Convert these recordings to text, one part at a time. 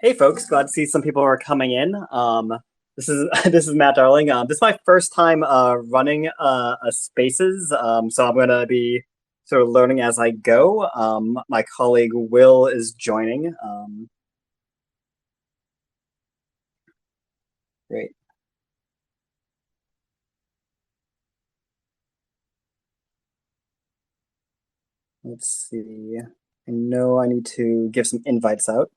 Hey folks, glad to see some people are coming in. This is this is Matt Darling. This is my first time running a Spaces, so I'm gonna be sort of learning as I go. My colleague Will is joining. Great. Let's see. I know I need to give some invites out.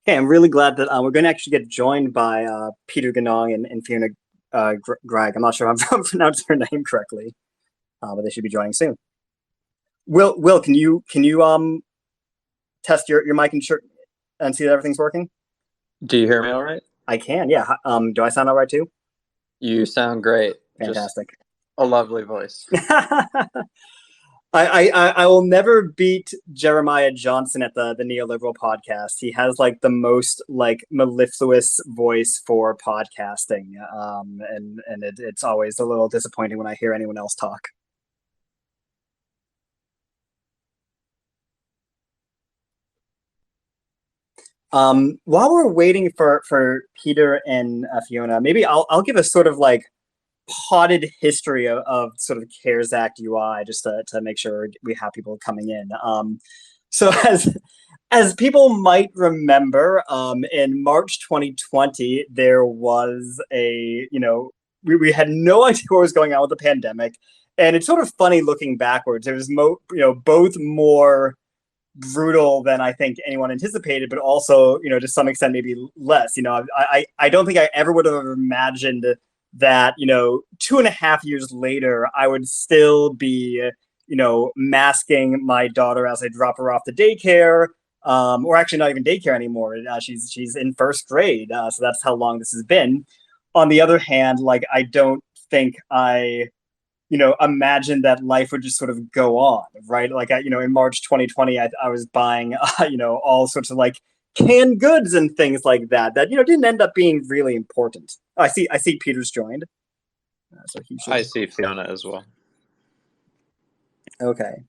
Okay, I'm really glad that we're going to actually get joined by Peter Ganong and Fiona Greig. I'm not sure if I'm pronouncing her name correctly, but they should be joining soon. Will, can you test your mic and see that everything's working? Do you hear me all right? I can, yeah. Do I sound all right too? You sound great. Just Fantastic. a lovely voice. I will never beat Jeremiah Johnson at the Neoliberal podcast. He has like the most like mellifluous voice for podcasting, and it's always a little disappointing when I hear anyone else talk. While we're waiting for Peter and Fiona, maybe I'll give a sort of like potted history of sort of CARES Act UI just to make sure we have people coming in. So as people might remember, in March 2020, there was we had no idea what was going on with the pandemic. And it's sort of funny looking backwards. It was both more brutal than I think anyone anticipated, but also, to some extent, maybe less. I don't think I ever would have imagined that, 2.5 years later, I would still be, masking my daughter as I drop her off to daycare, or actually not even daycare anymore. She's in first grade, so that's how long this has been. On the other hand, like I don't think I imagine that life would just sort of go on, right? Like, in March 2020, I was buying, all sorts of like canned goods and things like that, didn't end up being really important. Oh, I see Peter's joined. So he should, I see Fiona as well. okay.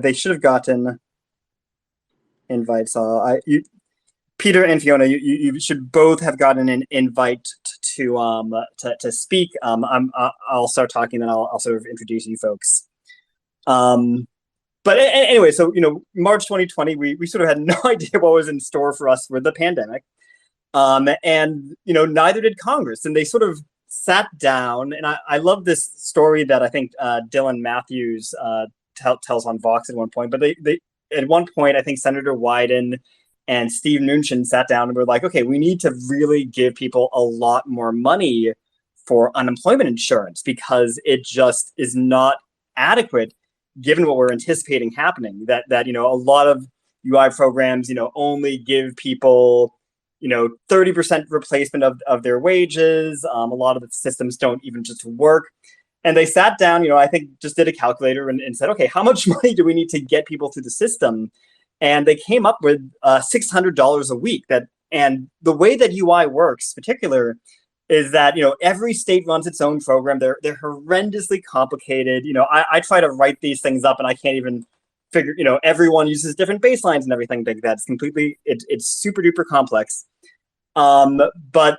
They should have gotten invites. Peter and Fiona, you should both have gotten an invite to speak. I'll start talking, then I'll sort of introduce you folks. But anyway, so March 2020, we sort of had no idea what was in store for us with the pandemic, and neither did Congress, and they sort of sat down. And I love this story that I think Dylan Matthews tells on Vox at one point. But they at one point, I think Senator Wyden and Steve Mnuchin sat down and were like, okay, we need to really give people a lot more money for unemployment insurance because it just is not adequate given what we're anticipating happening. That a lot of UI programs, only give people 30% replacement of their wages. A lot of the systems don't even just work. And they sat down, I think just did a calculator and said, okay, how much money do we need to get people through the system? And they came up with $600 a week. And the way that UI works, particular, is that every state runs its own program. They're horrendously complicated. I try to write these things up, and I can't even figure. Everyone uses different baselines and everything like that. It's super duper complex. But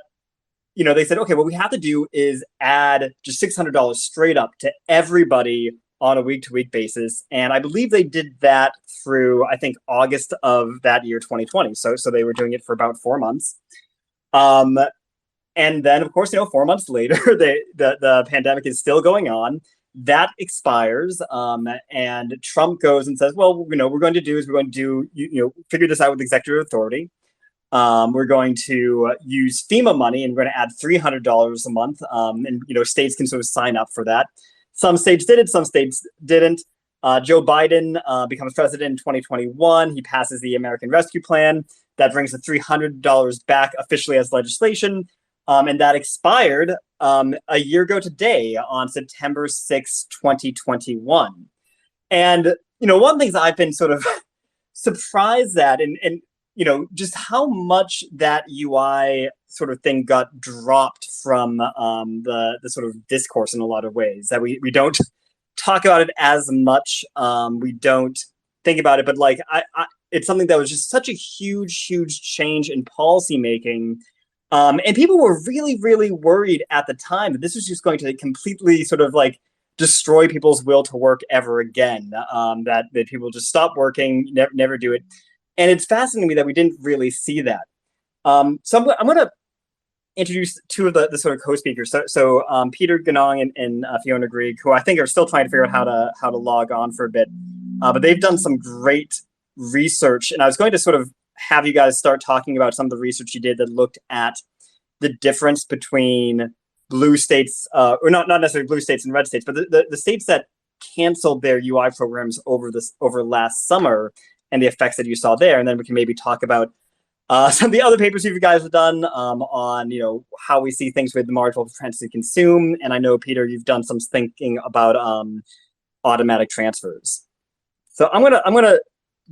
they said, okay, what we have to do is add just $600 straight up to everybody on a week-to-week basis. And I believe they did that through, I think, August of that year, 2020. So they were doing it for about 4 months. And then, of course, 4 months later, the pandemic is still going on. That expires, and Trump goes and says, well, we're going to do, figure this out with executive authority. We're going to use FEMA money, and we're going to add $300 a month. And states can sort of sign up for that. Some states did it, some states didn't. Joe Biden becomes president in 2021. He passes the American Rescue Plan that brings the $300 back officially as legislation. And that expired a year ago today on September 6, 2021. And, one of the things I've been sort of surprised at, and just how much that UI sort of thing got dropped from the sort of discourse in a lot of ways, that we don't talk about it as much. We don't think about it, but like it's something that was just such a huge change in policy making. And people were really, really worried at the time that this was just going to completely sort of like destroy people's will to work ever again. That people just stop working, never do it. And it's fascinating to me that we didn't really see that. So I'm going to introduce two of the sort of co-speakers. So Peter Ganong and Fiona Greig, who I think are still trying to figure out how to log on for a bit. But they've done some great research. And I was going to sort of have you guys start talking about some of the research you did that looked at the difference between blue states, or not necessarily blue states and red states, but the states that canceled their UI programs over last summer and the effects that you saw there. And then we can maybe talk about some of the other papers you guys have done on how we see things with the marginal propensity to consume. And I know, Peter, you've done some thinking about automatic transfers. So I'm gonna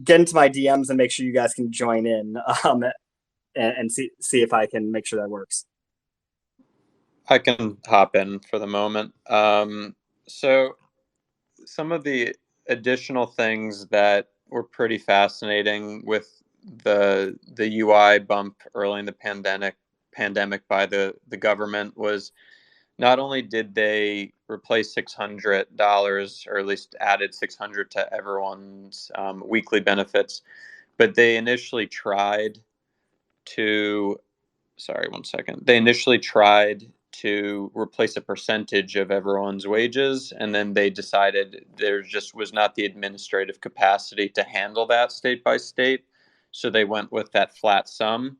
get into my DMs and make sure you guys can join in and see if I can make sure that works. I can hop in for the moment. So some of the additional things that were pretty fascinating with the UI bump early in the pandemic by the government was, not only did they replace $600, or at least added $600 to everyone's weekly benefits, but they initially tried to, sorry, one second. They initially tried to replace a percentage of everyone's wages, and then they decided there just was not the administrative capacity to handle that state by state. So they went with that flat sum.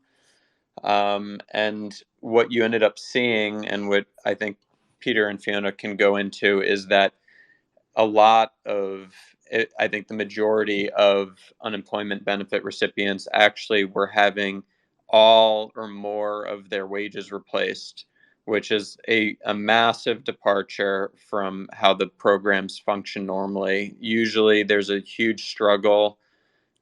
And what you ended up seeing, and what I think Peter and Fiona can go into, is that a lot of it, I think the majority of unemployment benefit recipients actually were having all or more of their wages replaced, which is a massive departure from how the programs function normally. Usually there's a huge struggle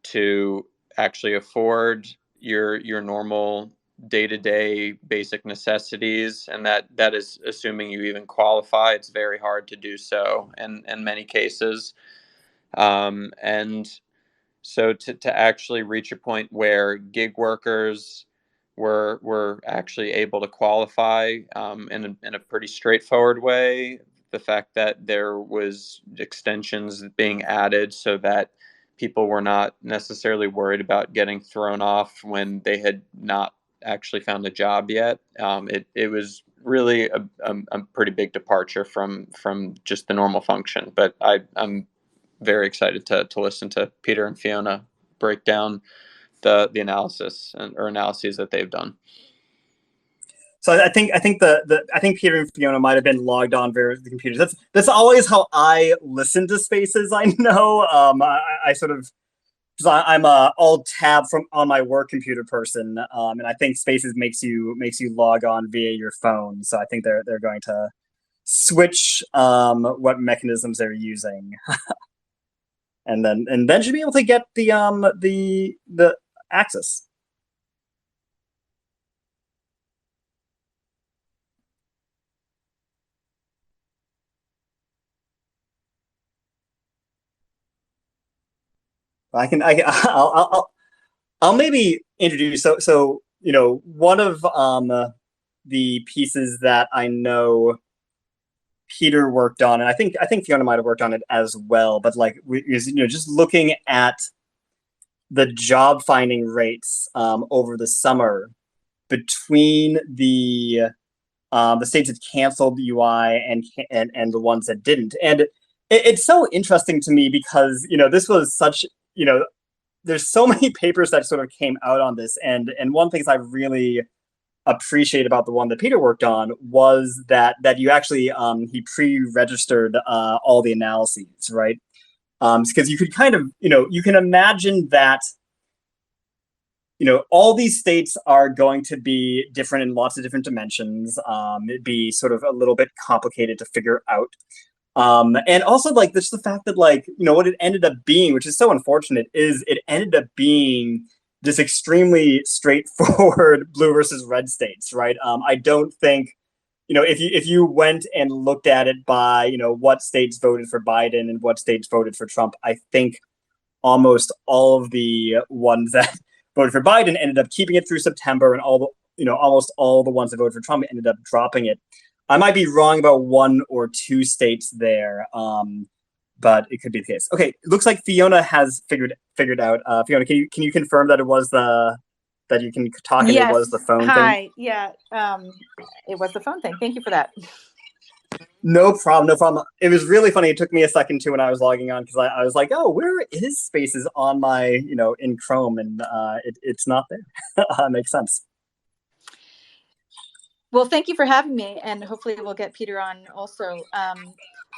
to actually afford your normal day-to-day basic necessities, and that is assuming you even qualify. It's very hard to do so in many cases, and so to actually reach a point where gig workers were actually able to qualify in a pretty straightforward way. The fact that there was extensions being added so that people were not necessarily worried about getting thrown off when they had not actually found a job yet. It was really a pretty big departure from just the normal function. But I'm very excited to listen to Peter and Fiona break down the analysis or analyses that they've done. So I think Peter and Fiona might have been logged on via the computers. That's always how I listen to Spaces. I know I sort of, because I'm a all tab from on my work computer person, and I think Spaces makes you log on via your phone. So I think they're going to switch what mechanisms they're using, and then should be able to get the access. I'll maybe introduce. So one of the pieces that I know Peter worked on, and I think Fiona might have worked on it as well. But like just looking at the job finding rates over the summer between the states that canceled the UI and the ones that didn't, and it's so interesting to me because this was such there's so many papers that sort of came out on this, and one of the things I really appreciate about the one that Peter worked on was that you actually he pre-registered all the analyses, right? Because you could kind of, you can imagine that, all these states are going to be different in lots of different dimensions. It'd be sort of a little bit complicated to figure out. And also, like, just the fact that, like, what it ended up being, which is so unfortunate, is it ended up being this extremely straightforward blue versus red states, right? I don't think, if you went and looked at it by, what states voted for Biden and what states voted for Trump, I think almost all of the ones that voted for Biden ended up keeping it through September, and almost all the ones that voted for Trump ended up dropping it. I might be wrong about one or two states there, but it could be the case. Okay, it looks like Fiona has figured out. Fiona, can you confirm that it was that you can talk and it Yes. was the phone thing? Hi. Yeah. It was the phone thing. Thank you for that. No problem, no problem. It was really funny. It took me a second too when I was logging on because I was like, oh, where is Spaces on my, in Chrome, and it's not there. Makes sense. Well, thank you for having me, and hopefully we'll get Peter on also.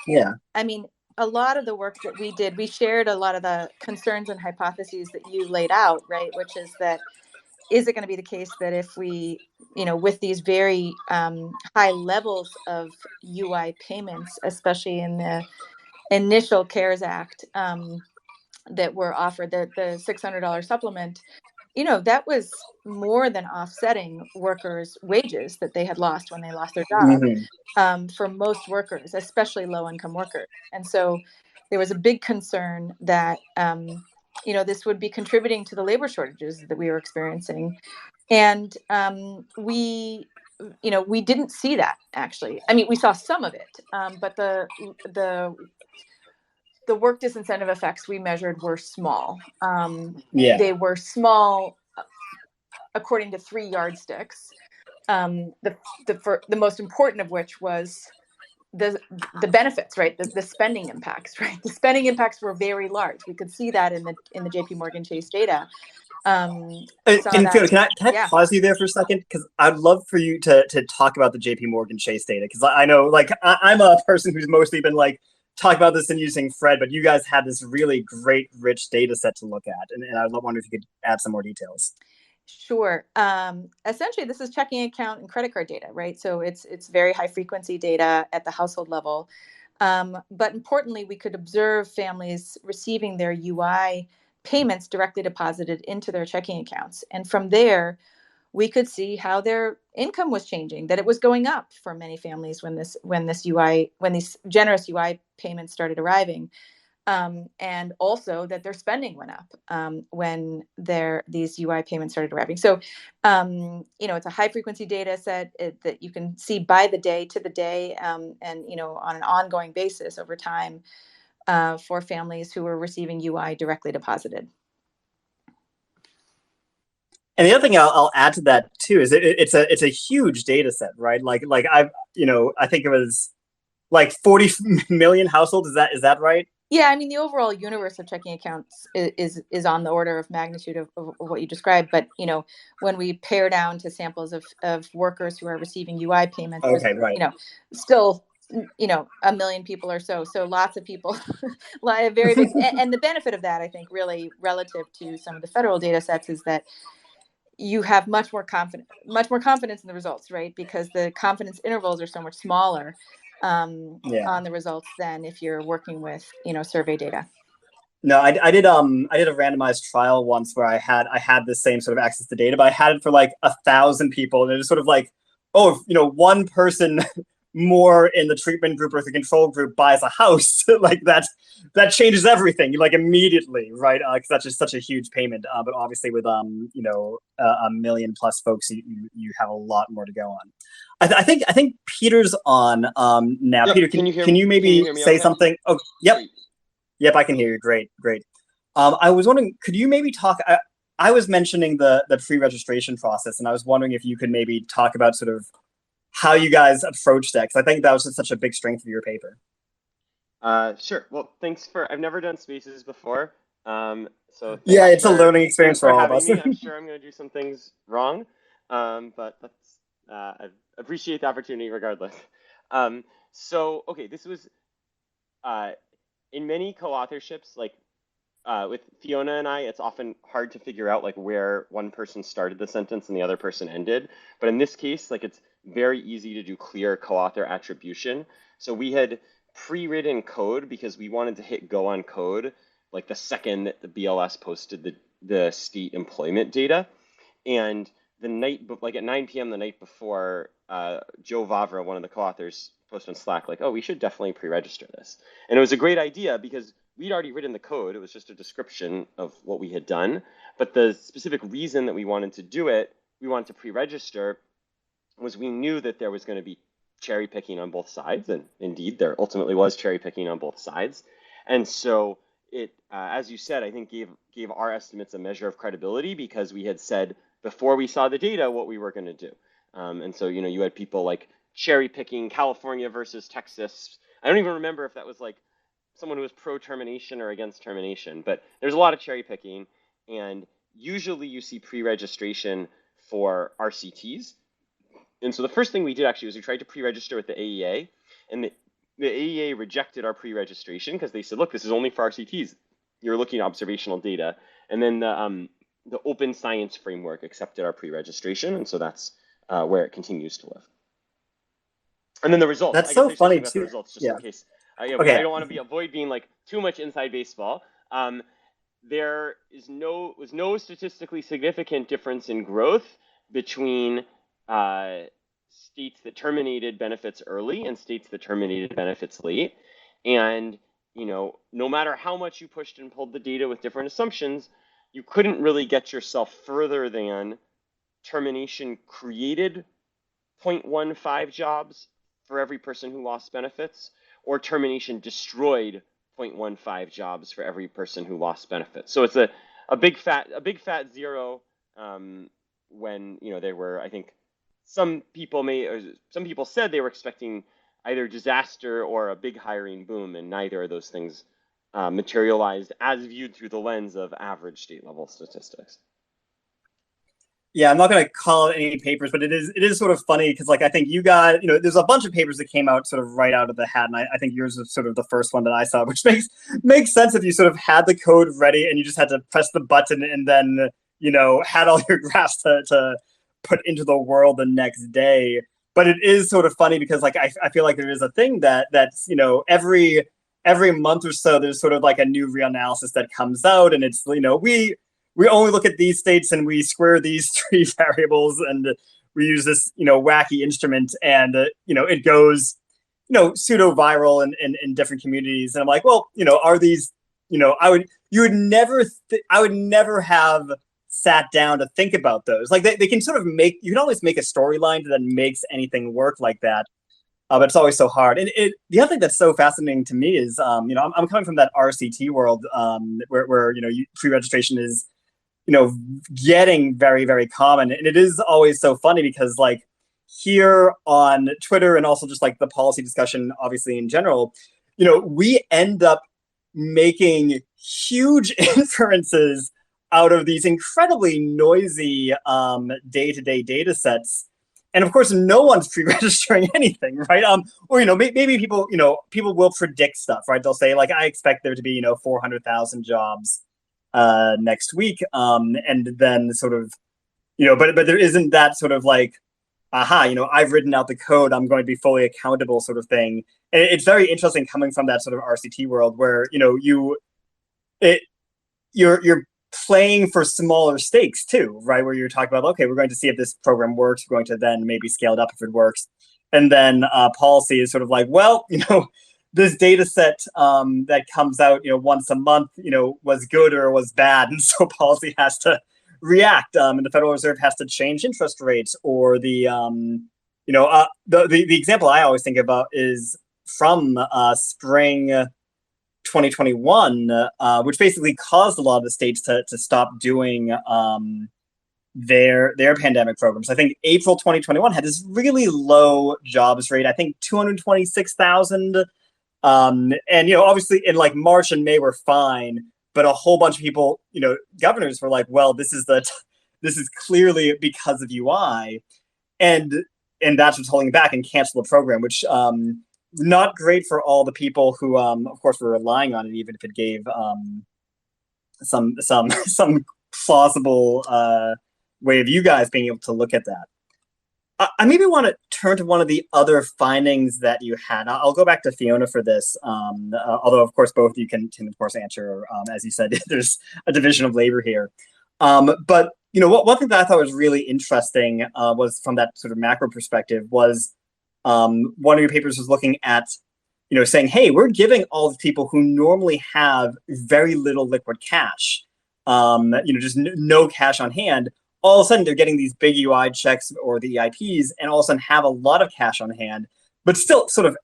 Yeah. I mean, a lot of the work that we did, we shared a lot of the concerns and hypotheses that you laid out, right? Which is that, is it going to be the case that if we, with these very high levels of UI payments, especially in the initial CARES Act that were offered, the $600 supplement, that was more than offsetting workers' wages that they had lost when they lost their job, for most workers, especially low-income workers. And so there was a big concern that, this would be contributing to the labor shortages that we were experiencing. And we didn't see that, actually. I mean, we saw some of it, but the work disincentive effects we measured were small. Yeah. They were small according to 3 yardsticks. The most important of which was the benefits, right? The spending impacts, right? The spending impacts were very large. We could see that in the JP Morgan Chase data. And Fiona, can I pause you there for a second? Because I'd love for you to talk about the JP Morgan Chase data. Because I know, like, I'm a person who's mostly been, like, talking about this and using Fred, but you guys had this really great, rich data set to look at. And I wonder if you could add some more details. Sure. Essentially, this is checking account and credit card data, right? So it's very high frequency data at the household level. But importantly, we could observe families receiving their UI payments directly deposited into their checking accounts. And from there, we could see how their income was changing, that it was going up for many families when these generous UI payments started arriving. And also that their spending went up when these UI payments started arriving. So, it's a high frequency data set that you can see by the day to the day, and on an ongoing basis over time for families who are receiving UI directly deposited. And the other thing I'll add to that too is it's a huge data set, right? Like I think it was like 40 million households. Is that right? Yeah, I mean, the overall universe of checking accounts is on the order of magnitude of what you described. But, when we pare down to samples of workers who are receiving UI payments, okay, right. Still, 1 million people or so. So lots of people, very big. And the benefit of that, I think, really relative to some of the federal data sets is that you have much more confidence in the results, right? Because the confidence intervals are so much smaller on the results than if you're working with survey data. No, I did a randomized trial once where I had the same sort of access to data, but I had it for like 1,000 people, and it was sort of like, oh, if, one person more in the treatment group or the control group buys a house, like that changes everything, like immediately, right? Because that's just such a huge payment. But obviously with a million plus folks, you have a lot more to go on. I think Peter's on now. Yep. Peter, can you maybe say something? Oh, yep. Great. Yep, I can hear you. Great. I was wondering, could you maybe talk? I was mentioning the pre-registration process, and I was wondering if you could maybe talk about sort of how you guys approach that, because I think that was just such a big strength of your paper. Sure. Well, thanks I've never done Spaces before. Yeah, it's a learning experience for all of us. I'm sure I'm going to do some things wrong, but I appreciate the opportunity regardless. Okay, this was in many co-authorships, like with Fiona and I, it's often hard to figure out like where one person started the sentence and the other person ended. But in this case, like it's very easy to do clear co-author attribution. So we had pre-written code because we wanted to hit go on code like the second that the BLS posted the state employment data. And the night, like at 9 p.m. the night before, Joe Vavra, one of the co-authors, posted on Slack, like, oh, we should definitely pre-register this. And it was a great idea because we'd already written the code. It was just a description of what we had done. But the specific reason that we wanted to do it, we wanted to pre-register, was we knew that there was going to be cherry picking on both sides. And indeed, there ultimately was cherry picking on both sides. And so it, as you said, I think gave our estimates a measure of credibility because we had said before we saw the data what we were going to do. And so, you had people like cherry picking California versus Texas. I don't even remember if that was like someone who was pro-termination or against termination, but there's a lot of cherry picking. And usually you see pre-registration for RCTs. And so the first thing we did actually was we tried to pre-register with the AEA, and the AEA rejected our pre-registration because they said, look, this is only for RCTs. You're looking at observational data. And then the Open Science Framework accepted our pre-registration, and so that's where it continues to live. And then the results. That's so funny about too. The results, just Yeah. in case. Okay. I don't want to avoid being like too much inside baseball. There was no statistically significant difference in growth between states that terminated benefits early and states that terminated benefits late. And no matter how much you pushed and pulled the data with different assumptions, you couldn't really get yourself further than termination created 0.15 jobs for every person who lost benefits, or termination destroyed 0.15 jobs for every person who lost benefits. So it's a big fat zero. When they were, I think some people said they were expecting either disaster or a big hiring boom, and neither of those things materialized as viewed through the lens of average state level statistics. Yeah, I'm not going to call it any papers, but it is sort of funny because, like, I think you got, there's a bunch of papers that came out sort of right out of the hat, and I think yours was sort of the first one that I saw, which makes sense if you sort of had the code ready and you just had to press the button and then, had all your graphs to put into the world the next day. But it is sort of funny because, like, I feel like there is a thing that's every month or so there's sort of like a new reanalysis that comes out, and it's we only look at these states and we square these three variables and we use this, wacky instrument, and, it goes, pseudo viral in different communities. And I'm like, well, are these, I would never have sat down to think about those. Like they can sort of you can always make a storyline that makes anything work like that. But it's always so hard. And the other thing that's so fascinating to me is, I'm coming from that RCT world where pre-registration is, getting very, very common. And it is always so funny because, like, here on Twitter and also just like the policy discussion, obviously in general, we end up making huge inferences out of these incredibly noisy day-to-day data sets. And of course, no one's pre-registering anything, right? Or maybe people will predict stuff, right? They'll say, like, I expect there to be 400,000 jobs next week, and then sort of, but there isn't that sort of like, I've written out the code, I'm going to be fully accountable sort of thing. And it's very interesting coming from that sort of RCT world where you're playing for smaller stakes too, right? Where you're talking about, okay, we're going to see if this program works, we're going to then maybe scale it up if it works, and then policy is sort of like, well, this data set that comes out, once a month, was good or was bad. And so policy has to react, and the Federal Reserve has to change interest rates, or the example I always think about is from spring 2021, which basically caused a lot of the states to stop doing their pandemic programs. I think April 2021 had this really low jobs rate, I think 226,000. And, obviously in like March and May were fine, but a whole bunch of people, governors were like, well, this is clearly because of UI. And that's what's holding back, and cancel the program, which, not great for all the people who, of course, were relying on it, even if it gave some plausible way of you guys being able to look at that. I maybe want to turn to one of the other findings that you had. I'll go back to Fiona for this, although, of course, both of you can of course, answer. As you said, there's a division of labor here. But, one thing that I thought was really interesting was from that sort of macro perspective was one of your papers was looking at, saying, hey, we're giving all the people who normally have very little liquid cash, just no cash on hand, all of a sudden they're getting these big UI checks or the EIPs and all of a sudden have a lot of cash on hand, but still sort of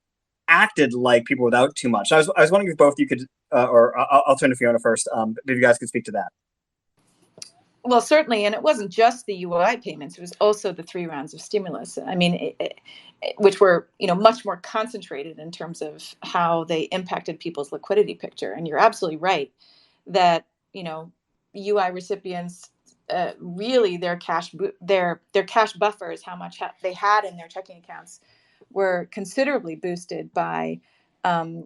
acted like people without too much. I was wondering if both of you could, or I'll turn to Fiona first, if you guys could speak to that. Well, certainly, and it wasn't just the UI payments, it was also the 3 rounds of stimulus. I mean, which were, much more concentrated in terms of how they impacted people's liquidity picture. And you're absolutely right that, UI recipients, really their cash buffers, how much they had in their checking accounts, were considerably boosted by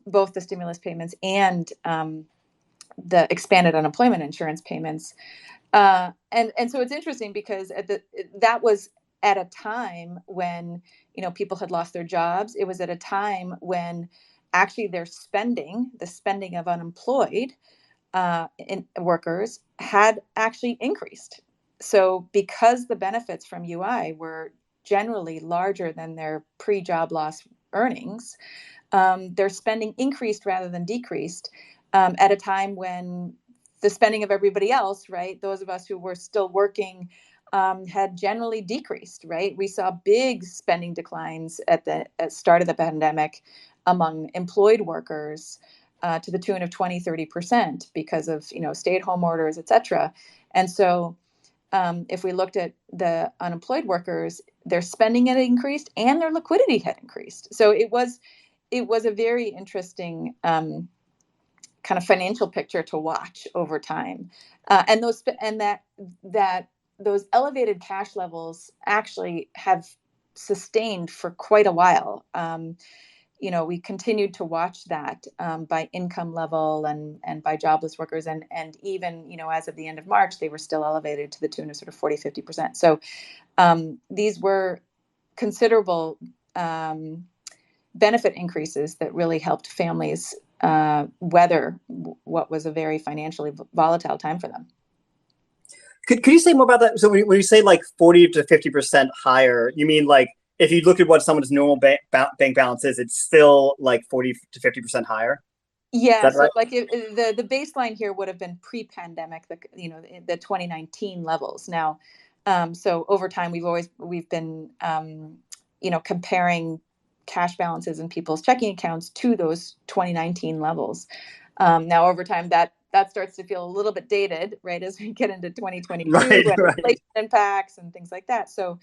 both the stimulus payments and the expanded unemployment insurance payments. And so it's interesting because that was at a time when people had lost their jobs. It was at a time when actually the spending of unemployed workers had actually increased. So because the benefits from UI were generally larger than their pre-job loss earnings, their spending increased rather than decreased at a time when the spending of everybody else, right, those of us who were still working, had generally decreased, right? We saw big spending declines at the start of the pandemic among employed workers, to the tune of 20-30% because of stay-at-home orders, et cetera. And so if we looked at the unemployed workers, their spending had increased and their liquidity had increased. So it was a very interesting kind of financial picture to watch over time, and those elevated cash levels actually have sustained for quite a while. We continued to watch that by income level and by jobless workers. And even, as of the end of March, they were still elevated to the tune of sort of 40-50%. So these were considerable benefit increases that really helped families weather what was a very financially volatile time for them. Could you say more about that? So when you say like 40 to 50% higher, you mean like if you look at what someone's normal bank balance is, it's still like 40 to 50% higher? Yeah, so right? like the baseline here would have been pre-pandemic, the 2019 levels. Now, so over time we've been comparing cash balances in people's checking accounts to those 2019 levels. Now over time that starts to feel a little bit dated, right, as we get into 2022 right, and right. inflation impacts and things like that. So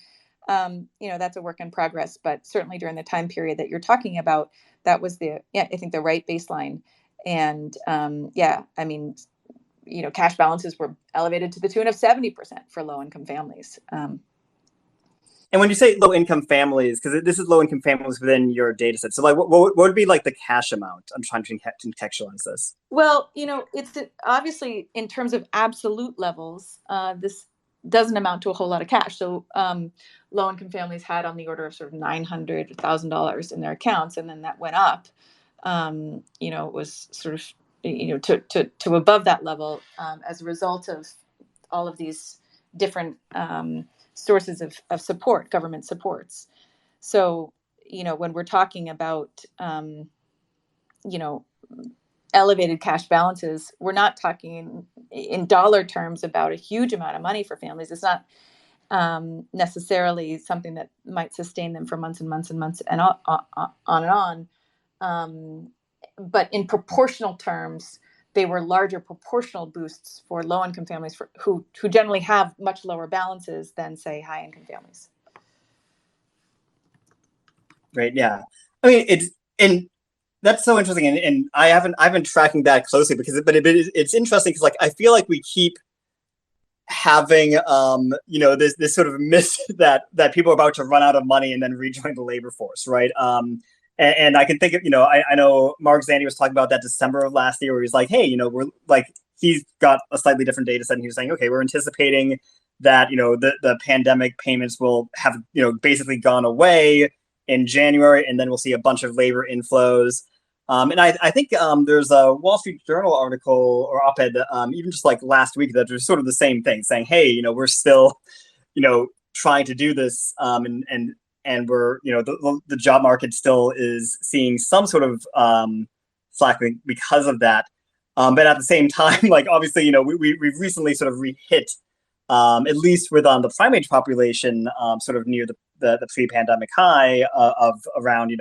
that's a work in progress, but certainly during the time period that you're talking about, that was I think the right baseline. And cash balances were elevated to the tune of 70% for low-income families. And when you say low-income families, because this is low-income families within your data set, so like what would be like the cash amount? I'm trying to contextualize this. Well, it's obviously in terms of absolute levels, this doesn't amount to a whole lot of cash. So low-income families had on the order of sort of $900,000 in their accounts, and then that went up. It was sort of to above that level as a result of all of these different sources of support, government supports. So when we're talking about elevated cash balances, we're not talking in dollar terms about a huge amount of money for families. It's not necessarily something that might sustain them for months and months and months and on. But in proportional terms, they were larger proportional boosts for low-income families who generally have much lower balances than, say, high-income families. Right. Yeah. I mean, that's so interesting, and I've been tracking that closely it's interesting because like I feel like we keep having this sort of myth that people are about to run out of money and then rejoin the labor force, right? and I can think of, I know Mark Zandi was talking about that December of last year, where he's like, hey, we're like, he's got a slightly different data set, and he was saying, okay, we're anticipating that, the pandemic payments will have, basically gone away in January, and then we'll see a bunch of labor inflows. And I think there's a Wall Street Journal article or op-ed, even just like last week, that was sort of the same thing, saying, hey, we're still, trying to do this, and we're, the job market still is seeing some sort of slackening because of that. But at the same time, like, obviously, we've recently sort of re-hit, at least with the primate population, sort of near the pre-pandemic high of around,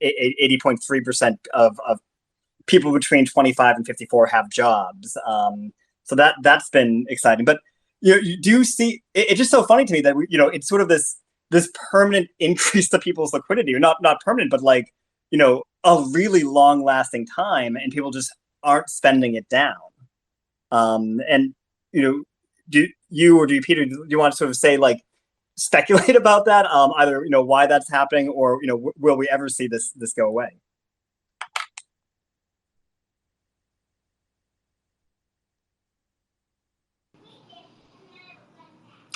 80.3% of people between 25 and 54 have jobs. So that's been exciting. But you do see, it's just so funny to me that it's sort of this permanent increase to people's liquidity, or not permanent, but like, a really long lasting time, and people just aren't spending it down. And do you Peter, do you want to sort of say, like, speculate about that, either why that's happening, or will we ever see this go away?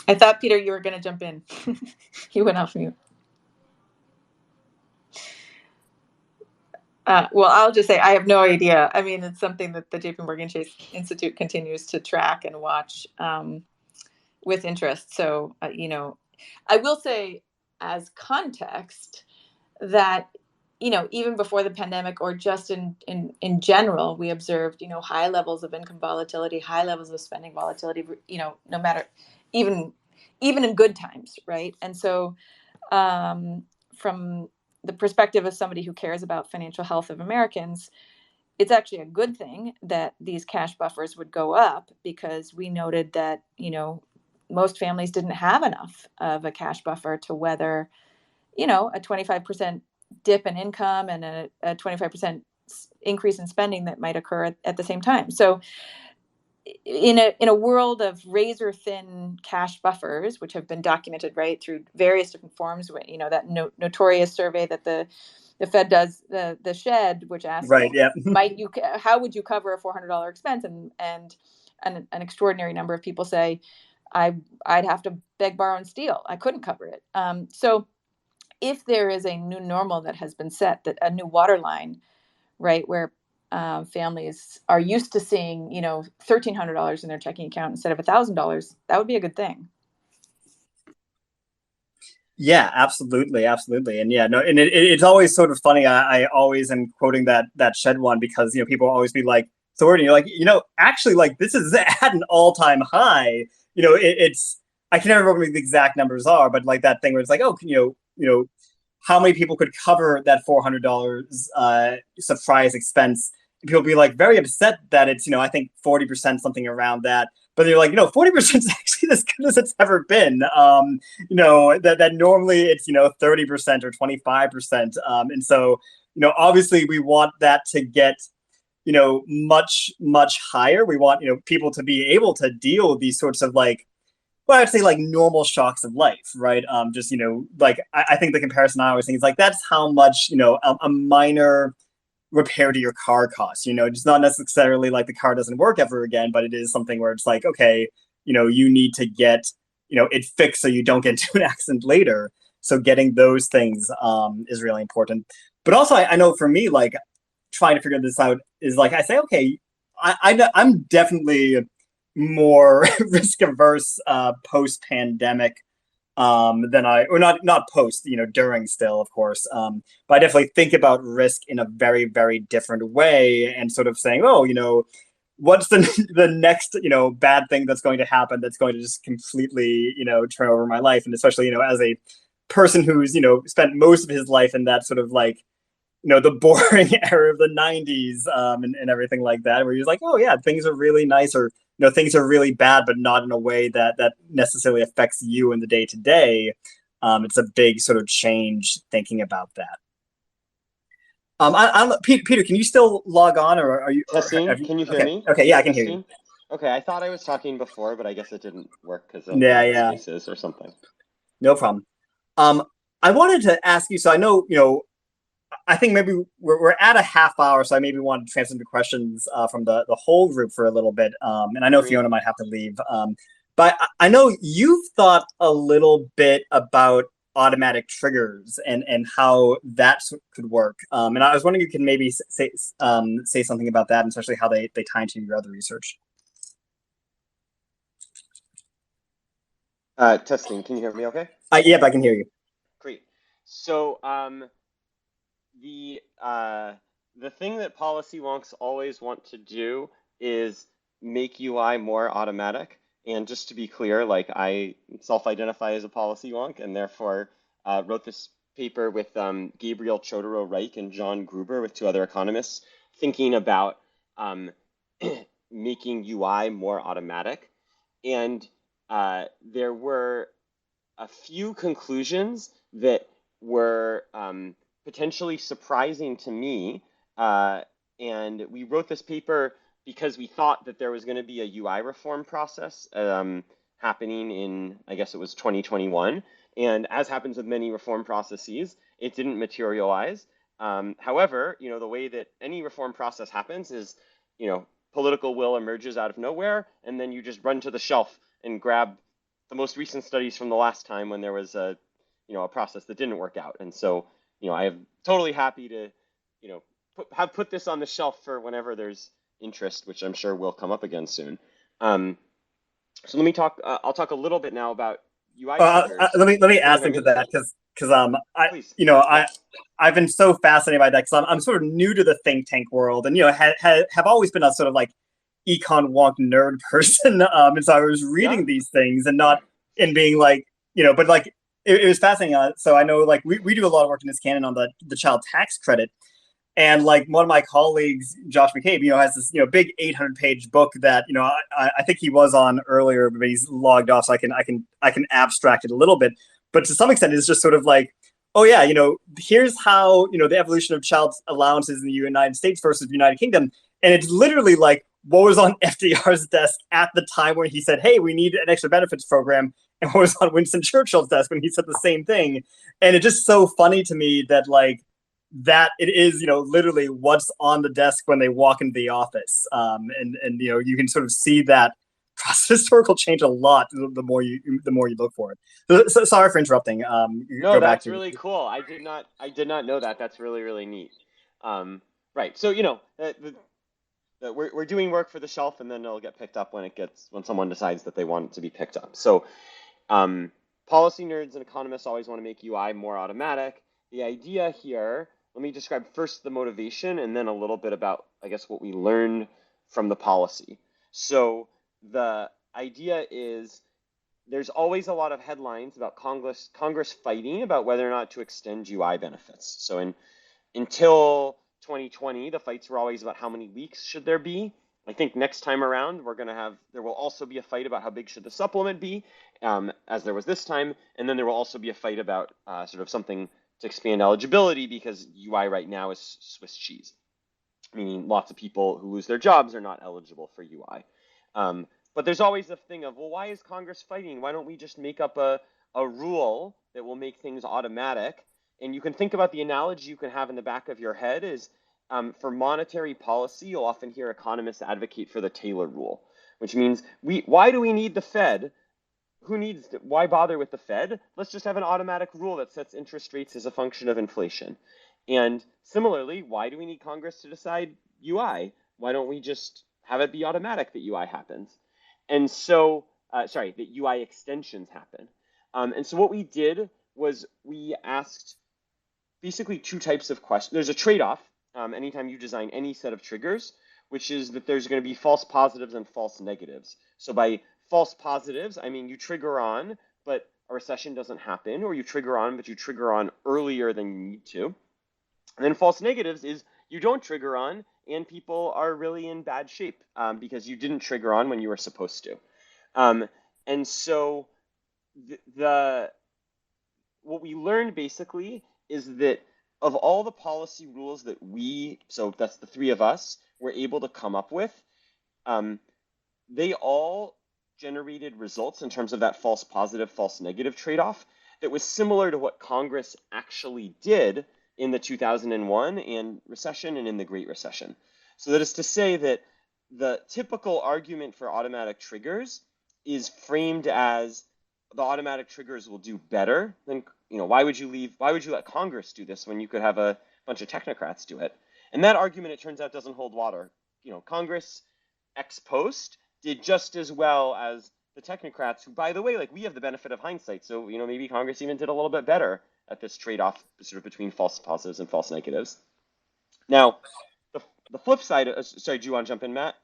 I thought, Peter, you were going to jump in. You went off mute. Well, I'll just say I have no idea. I mean, it's something that the JP Morgan Chase Institute continues to track and watch with interest. So, I will say, as context, that even before the pandemic, or just in general, we observed high levels of income volatility, high levels of spending volatility. No matter, even in good times, right? And so, from the perspective of somebody who cares about financial health of Americans, it's actually a good thing that these cash buffers would go up, because we noted that most families didn't have enough of a cash buffer to weather a 25% dip in income and a 25% increase in spending that might occur at the same time. So in a world of razor thin cash buffers, which have been documented, right, through various different forms, that notorious survey that the Fed does, the Shed, which asks, right, yeah, how would you cover a $400 expense, and an extraordinary number of people say, I'd have to beg, borrow, and steal. I couldn't cover it. So if there is a new normal that has been set, that a new waterline, right, where families are used to seeing, $1,300 in their checking account instead of $1,000, that would be a good thing. Yeah, absolutely. And yeah, no, and it's always sort of funny. I always am quoting that Shed one, because people always be like, so where, and you're like, actually, like, this is at an all-time high. It's, I can never remember what the exact numbers are, but like that thing where it's like, oh, how many people could cover that $400 surprise expense? And people be like very upset that it's, I think 40%, something around that. But they're like, 40% is actually as good as it's ever been. That normally it's, 30% or 25%. And so, obviously we want that to get, much, much higher. We want, people to be able to deal with these sorts of, like, well, I'd say, like, normal shocks of life, right? Just, like, I think the comparison I always think is like, that's how much, a minor repair to your car costs, just not necessarily like the car doesn't work ever again, but it is something where it's like, okay, you need to get, it fixed so you don't get into an accident later. So getting those things is really important. But also, I know for me, like, trying to figure this out is like, I say, okay, I'm definitely more risk averse post pandemic than not post, during still, of course. But I definitely think about risk in a very, very different way, and sort of saying, oh, what's the next, bad thing that's going to happen that's going to just completely, turn over my life. And especially, as a person who's, spent most of his life in that sort of, like, the boring era of the 90s, and everything like that, where he's like, oh yeah, things are really nice, or things are really bad, but not in a way that necessarily affects you in the day to day. It's a big sort of change thinking about that. I don't, Peter, can you still log on, or are you? Testing? Can you hear okay. me? Okay, yeah, I can hear you. Okay, I thought I was talking before, but I guess it didn't work because of yeah. spaces or something. No problem. I wanted to ask you. So I know, I think maybe we're at a half hour, so I maybe want to transfer into questions from the whole group for a little bit. And I know Agreed. Fiona might have to leave. But I know you've thought a little bit about automatic triggers and how that could work. And I was wondering if you could maybe say something about that, and especially how they tie into your other research. Testing. Can you hear me okay? Yep, I can hear you. Great. So the the thing that policy wonks always want to do is make UI more automatic. And just to be clear, like I self-identify as a policy wonk, and therefore wrote this paper with Gabriel Chodorow-Reich and John Gruber with two other economists, thinking about making UI more automatic. And there were a few conclusions that were potentially surprising to me. And we wrote this paper because we thought that there was going to be a UI reform process happening in, I guess it was 2021. And as happens with many reform processes, it didn't materialize. However, the way that any reform process happens is, political will emerges out of nowhere, and then you just run to the shelf and grab the most recent studies from the last time when there was a process that didn't work out. And so, I am totally happy to, have put this on the shelf for whenever there's interest, which I'm sure will come up again soon. So let me talk. I'll talk a little bit now about UI triggers. Let me add something to that because Please. I've been so fascinated by that because I'm sort of new to the think tank world, and have always been a sort of like econ wonk nerd person. And so I was reading these things and being like, but like it was fascinating. So I know like we do a lot of work in this canon on the child tax credit. And like one of my colleagues, Josh McCabe, has this big 800-page book that I think he was on earlier, but he's logged off, so I can abstract it a little bit. But to some extent, it's just sort of like, oh yeah, here's how the evolution of child allowances in the United States versus the United Kingdom, and it's literally like what was on FDR's desk at the time when he said, hey, we need an extra benefits program, and what was on Winston Churchill's desk when he said the same thing. And it's just so funny to me that like. That it is, literally what's on the desk when they walk into the office, and you can sort of see that historical change a lot the more you look for it. So sorry for interrupting. No, that's really cool. I did not know that. That's really, really neat. Right. So we're doing work for the shelf, and then it'll get picked up when someone decides that they want it to be picked up. So policy nerds and economists always want to make UI more automatic. The idea here. Let me describe first the motivation and then a little bit about, I guess, what we learned from the policy. So the idea is there's always a lot of headlines about Congress fighting about whether or not to extend UI benefits. So until 2020, the fights were always about how many weeks should there be. I think next time around, there will also be a fight about how big should the supplement be, as there was this time. And then there will also be a fight about sort of something to expand eligibility because UI right now is Swiss cheese, meaning lots of people who lose their jobs are not eligible for UI. But there's always the thing of, well, why is Congress fighting? Why don't we just make up a rule that will make things automatic? And you can think about the analogy you can have in the back of your head is for monetary policy, you'll often hear economists advocate for the Taylor rule, which means why do we need the Fed? Why bother with the Fed? Let's just have an automatic rule that sets interest rates as a function of inflation. And similarly, why do we need Congress to decide UI? Why don't we just have it be automatic that UI happens? And so, that UI extensions happen. And so what we did was we asked basically two types of questions. There's a trade-off anytime you design any set of triggers, which is that there's going to be false positives and false negatives. So by false positives, I mean you trigger on, but a recession doesn't happen, or you trigger on, but you trigger on earlier than you need to. And then false negatives is you don't trigger on, and people are really in bad shape because you didn't trigger on when you were supposed to. And so what we learned basically is that of all the policy rules that so that's the three of us, were able to come up with, they all generated results in terms of that false positive, false negative trade-off that was similar to what Congress actually did in the 2001 and recession and in the Great Recession. So that is to say that the typical argument for automatic triggers is framed as the automatic triggers will do better than, why would you let Congress do this when you could have a bunch of technocrats do it? And that argument, it turns out, doesn't hold water. Congress ex post did just as well as the technocrats, who, by the way, like, we have the benefit of hindsight. So, maybe Congress even did a little bit better at this trade-off sort of between false positives and false negatives. Now, the flip side, sorry, do you want to jump in, Matt?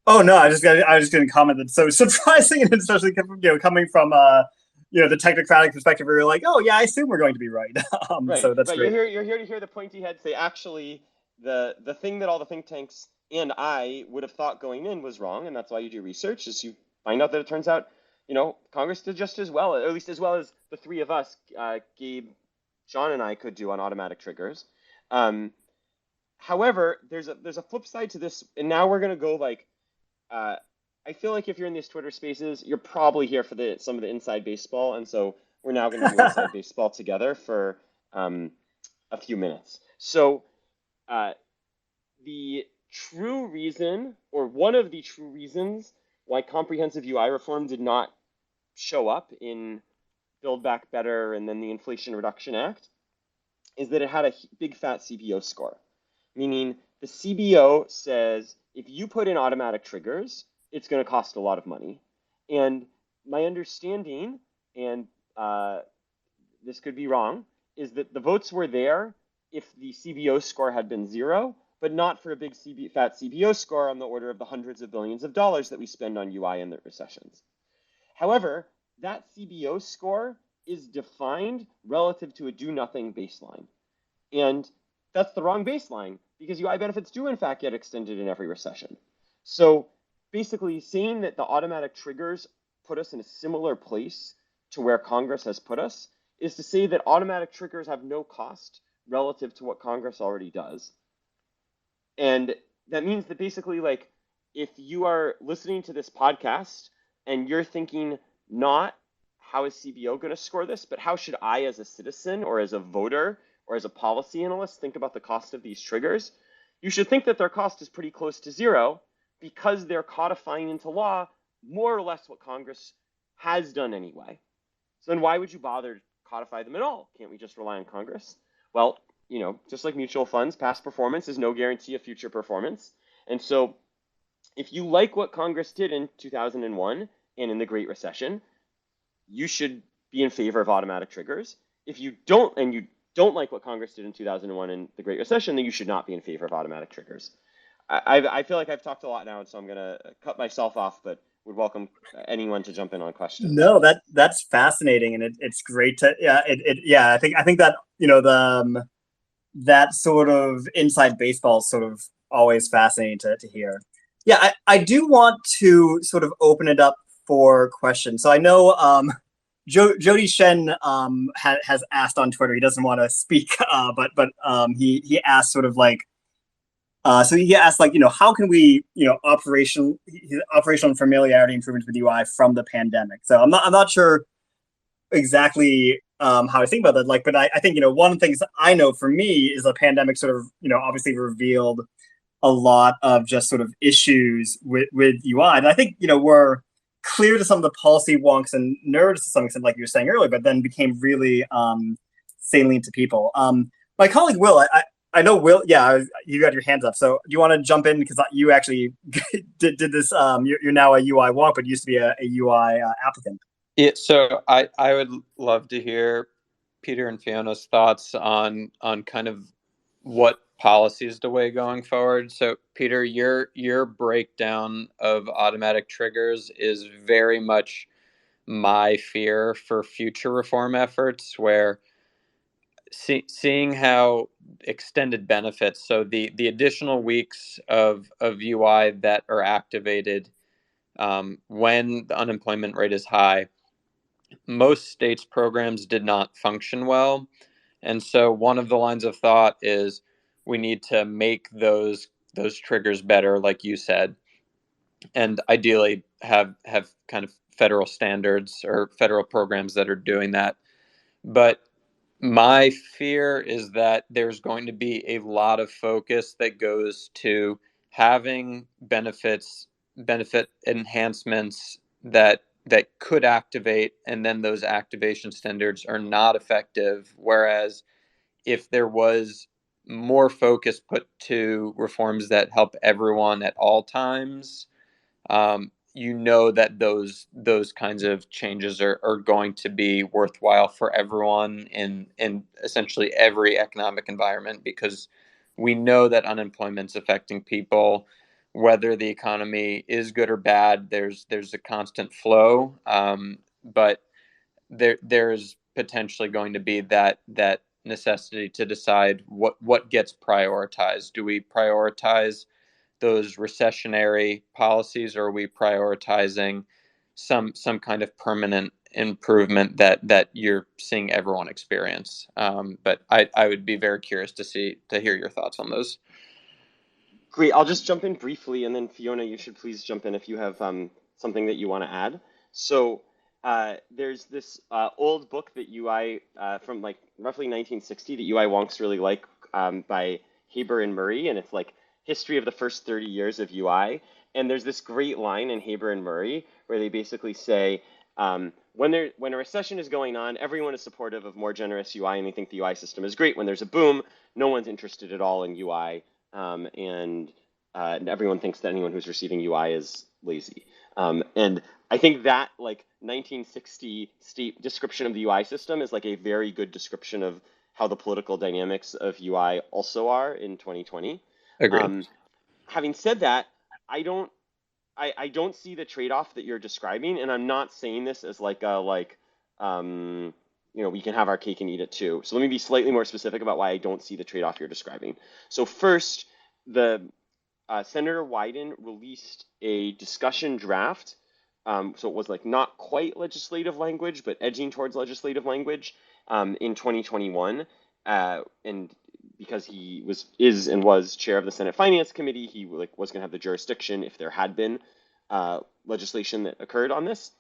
Oh no, I was just going to comment that so surprising, and especially coming from the technocratic perspective, where you're like, oh yeah, I assume we're going to be right. Right. So that's great. You're here to hear the pointy head say, actually, the thing that all the think tanks and I would have thought going in was wrong, and that's why you do research, is you find out that it turns out, Congress did just as well, or at least as well as the three of us, Gabe, Sean, and I could do on automatic triggers. However, there's a flip side to this, and now we're gonna go like, I feel like if you're in these Twitter spaces, you're probably here for some of the inside baseball, and so we're now going to do inside baseball together for a few minutes. So the true reason, or one of the true reasons, why comprehensive UI reform did not show up in Build Back Better and then the Inflation Reduction Act is that it had a big fat CBO score, meaning the CBO says if you put in automatic triggers, it's going to cost a lot of money. And my understanding, and this could be wrong, is that the votes were there if the CBO score had been 0, but not for a big fat CBO score on the order of the hundreds of billions of dollars that we spend on UI in the recessions. However, that CBO score is defined relative to a do-nothing baseline. And that's the wrong baseline, because UI benefits do in fact get extended in every recession. So basically saying that the automatic triggers put us in a similar place to where Congress has put us is to say that automatic triggers have no cost relative to what Congress already does. And that means that basically, like, if you are listening to this podcast and you're thinking not how is CBO going to score this, but how should I as a citizen or as a voter or as a policy analyst think about the cost of these triggers, you should think that their cost is pretty close to 0 because they're codifying into law more or less what Congress has done anyway. So then why would you bother to codify them at all? Can't we just rely on Congress? Well, just like mutual funds, past performance is no guarantee of future performance. And so if you like what Congress did in 2001 and in the Great Recession, you should be in favor of automatic triggers. If you don't, and you don't like what Congress did in 2001 and the Great Recession, then you should not be in favor of automatic triggers. I feel like I've talked a lot now, and so I'm going to cut myself off, but would welcome anyone to jump in on questions. No, that's fascinating, and it's great to I think that that sort of inside baseball is sort of always fascinating to hear. Yeah, I do want to sort of open it up for questions. So I know Jody Shen has asked on Twitter. He doesn't want to speak, but he asked sort of like. So he asked, like, how can we, operational familiarity improvements with UI from the pandemic? So I'm not sure exactly how I think about that. Like, but I think, one of the things I know for me is the pandemic sort of, obviously revealed a lot of just sort of issues with UI. And I think, we're clear to some of the policy wonks and nerds to some extent, like you were saying earlier, but then became really salient to people. My colleague Will, I know, Will, yeah, you got your hands up. So do you want to jump in? Because you actually did this. You're now a UI wonk, but used to be a UI applicant. Yeah, so I would love to hear Peter and Fiona's thoughts on kind of what policy is the way going forward. So Peter, your breakdown of automatic triggers is very much my fear for future reform efforts, where seeing how extended benefits, so the additional weeks of UI that are activated when the unemployment rate is high, most states' programs did not function well. And so one of the lines of thought is we need to make those triggers better, like you said, and ideally have kind of federal standards or federal programs that are doing that. But My fear is that there's going to be a lot of focus that goes to having benefit enhancements that could activate, and then those activation standards are not effective. Whereas if there was more focus put to reforms that help everyone at all times, that those kinds of changes are going to be worthwhile for everyone in essentially every economic environment, because we know that unemployment's affecting people whether the economy is good or bad. There's a constant flow, but there's potentially going to be that necessity to decide what gets prioritized. Do we prioritize those recessionary policies, or are we prioritizing some kind of permanent improvement that you're seeing everyone experience? But I would be very curious to hear your thoughts on those. Great. I'll just jump in briefly, and then Fiona, you should please jump in if you have something that you want to add. So there's this old book that UI from like roughly 1960 that UI wonks really like, by Haber and Murray, and it's like history of the first 30 years of UI. And there's this great line in Haber and Murray where they basically say, when a recession is going on, everyone is supportive of more generous UI, and they think the UI system is great. When there's a boom, no one's interested at all in UI, and everyone thinks that anyone who's receiving UI is lazy. And I think that like 1960 state description of the UI system is like a very good description of how the political dynamics of UI also are in 2020. Agreed. Having said that, I don't see the trade-off that you're describing, and I'm not saying this as like a we can have our cake and eat it too. So let me be slightly more specific about why I don't see the trade-off you're describing. So first, the Senator Wyden released a discussion draft. So it was like not quite legislative language, but edging towards legislative language in 2021. And because he was chair of the Senate Finance Committee, he was going to have the jurisdiction if there had been legislation that occurred on this.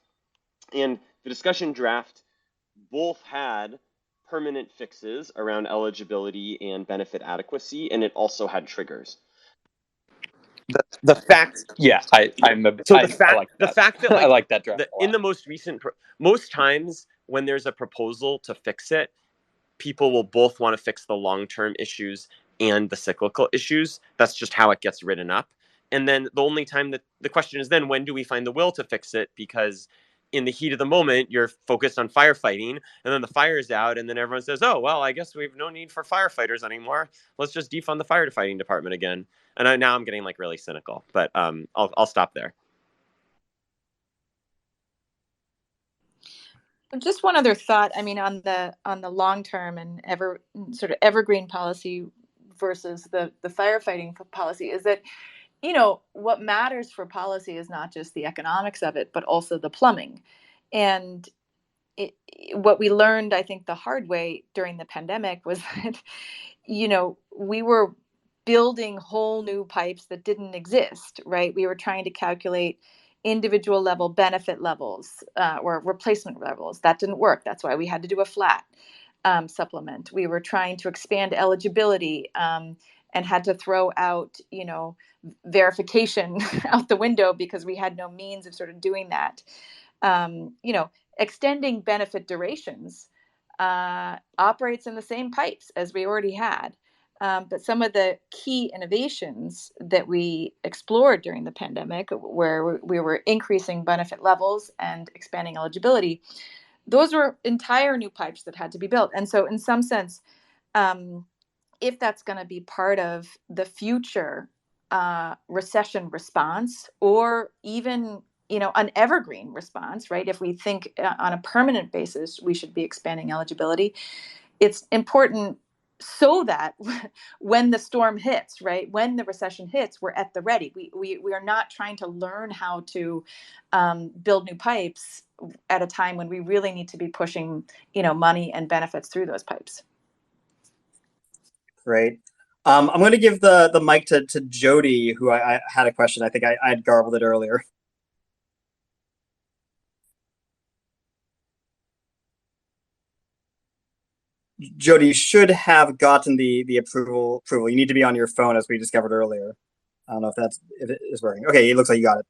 And the discussion draft both had permanent fixes around eligibility and benefit adequacy, and it also had triggers. The fact, Yeah, I like the fact that I like that draft. in the most recent, most times when there's a proposal to fix it, people will both want to fix the long-term issues and the cyclical issues. That's just how it gets written up. And then the only time that the question is then, when do we find the will to fix it? Because in the heat of the moment, you're focused on firefighting, and then the fire's out, and then everyone says, oh, well, I guess we have no need for firefighters anymore. Let's just defund the firefighting department again. And now I'm getting like really cynical, but I'll stop there. Just one other thought. I mean, on the long term and sort of evergreen policy versus the firefighting policy is that, what matters for policy is not just the economics of it, but also the plumbing. And what we learned, I think, the hard way during the pandemic was that, we were building whole new pipes that didn't exist, right? We were trying to calculate individual level benefit levels or replacement levels. That didn't work. That's why we had to do a flat supplement. We were trying to expand eligibility and had to throw out, verification out the window because we had no means of sort of doing that. Extending benefit durations operates in the same pipes as we already had. But some of the key innovations that we explored during the pandemic, where we were increasing benefit levels and expanding eligibility, those were entire new pipes that had to be built. And so in some sense, if that's going to be part of the future recession response, or even an evergreen response, right? If we think on a permanent basis, we should be expanding eligibility. It's important so that when the storm hits, right, when the recession hits, we're at the ready. We are not trying to learn how to build new pipes at a time when we really need to be pushing, money and benefits through those pipes. Great. I'm going to give the mic to Jody, who I had a question. I think I had garbled it earlier. Jody, you should have gotten the approval. You need to be on your phone, as we discovered earlier. I don't know if it is working. Okay, it looks like you got it.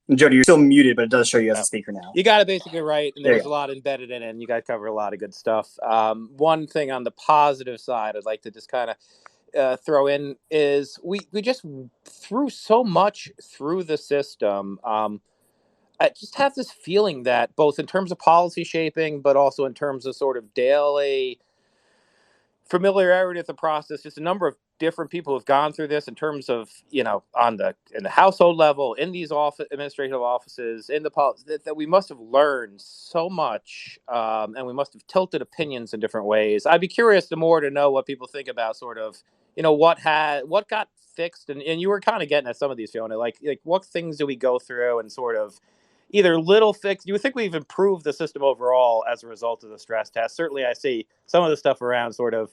And Jody, you're still muted, but it does show you as a speaker now. You got it basically right, and There there's a lot embedded in it, and you guys cover a lot of good stuff. One thing on the positive side I'd like to just kind of throw in is we just threw so much through the system. I just have this feeling that both in terms of policy shaping, but also in terms of sort of daily familiarity with the process, just a number of different people have gone through this in terms of, in the household level, in these administrative offices, in the policy, that we must have learned so much, and we must have tilted opinions in different ways. I'd be curious to know what people think about sort of, what got fixed, and you were kind of getting at some of these, Fiona, like what things do we go through and sort of either little fix. Do you think we've improved the system overall as a result of the stress test? Certainly, I see some of the stuff around sort of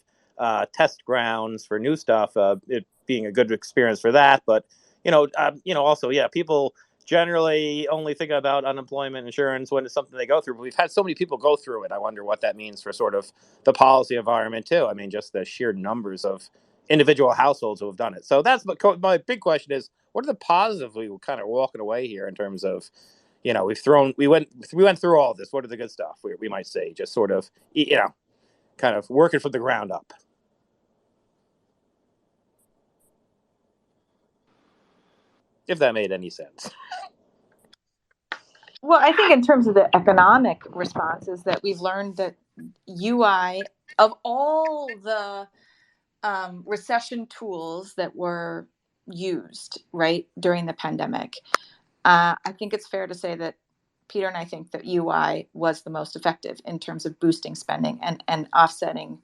test grounds for new stuff, it being a good experience for that. But also, yeah, people generally only think about unemployment insurance when it's something they go through. But we've had so many people go through it. I wonder what that means for sort of the policy environment too. I mean, just the sheer numbers of individual households who have done it. So that's my big question is, what are the positives we were kind of walking away here in terms of, we went through all this. What are the good stuff we might say? Just sort of, kind of working from the ground up. If that made any sense. Well, I think in terms of the economic responses that we've learned that UI, of all the recession tools that were used, right, during the pandemic, I think it's fair to say that Peter and I think that UI was the most effective in terms of boosting spending and offsetting,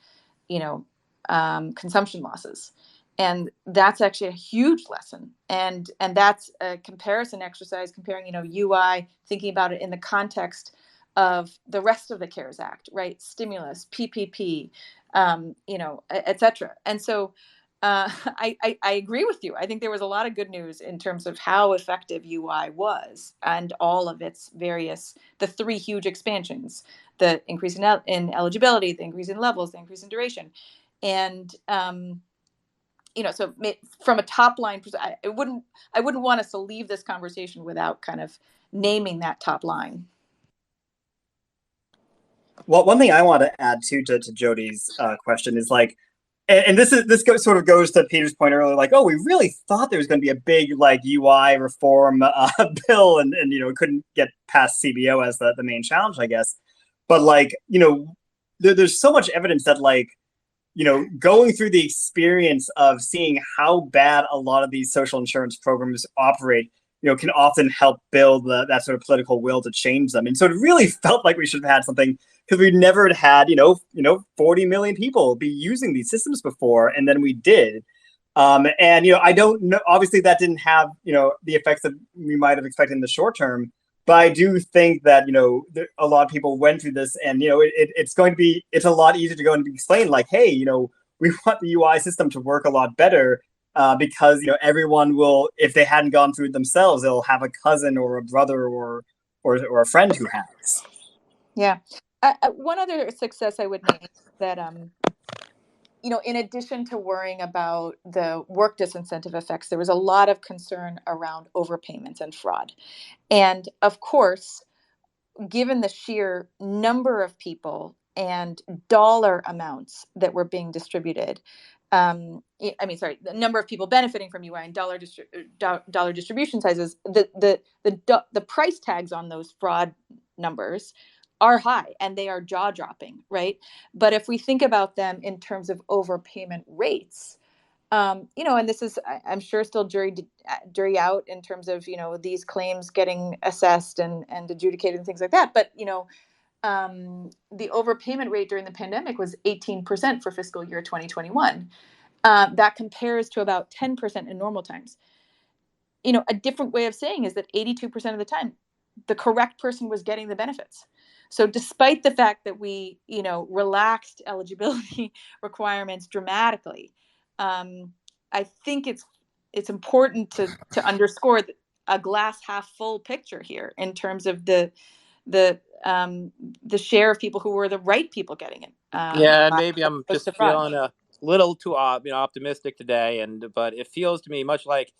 consumption losses. And that's actually a huge lesson. And that's a comparison exercise comparing, UI, thinking about it in the context of the rest of the CARES Act, right? Stimulus, PPP, et cetera. And so I agree with you. I think there was a lot of good news in terms of how effective UI was and all of its the three huge expansions, the increase in eligibility, the increase in levels, the increase in duration. And, so from a top line, I wouldn't want us to leave this conversation without kind of naming that top line. Well, one thing I want to add to Jody's question is and this sort of goes to Peter's point earlier, we really thought there was going to be a big UI reform bill, and it couldn't get past CBO as the main challenge, I guess. But there's so much evidence that going through the experience of seeing how bad a lot of these social insurance programs operate, can often help build that sort of political will to change them. And so it really felt like we should have had something, because we never had 40 million people be using these systems before, and then we did. And I don't know. Obviously, that didn't have the effects that we might have expected in the short term. But I do think that a lot of people went through this, and it's a lot easier to go and explain hey, we want the UI system to work a lot better. Because everyone will, if they hadn't gone through it themselves, they'll have a cousin or a brother or a friend who has. Yeah. One other success I would name that, in addition to worrying about the work disincentive effects, there was a lot of concern around overpayments and fraud. And of course, given the sheer number of people and dollar amounts that were being distributed, the number of people benefiting from UI and dollar distribution sizes, the price tags on those fraud numbers are high and they are jaw-dropping, right? But if we think about them in terms of overpayment rates, and this is, I'm sure, still jury out in terms of these claims getting assessed and adjudicated and things like that. But the overpayment rate during the pandemic was 18% for fiscal year 2021. That compares to about 10% in normal times. A different way of saying is that 82% of the time, the correct person was getting the benefits. So despite the fact that we, relaxed eligibility requirements dramatically, I think it's important to underscore that a glass half full picture here in terms of the share of people who were the right people getting it. Yeah, and maybe I'm opposed just to fraud. feeling a little too optimistic today, but it feels to me much like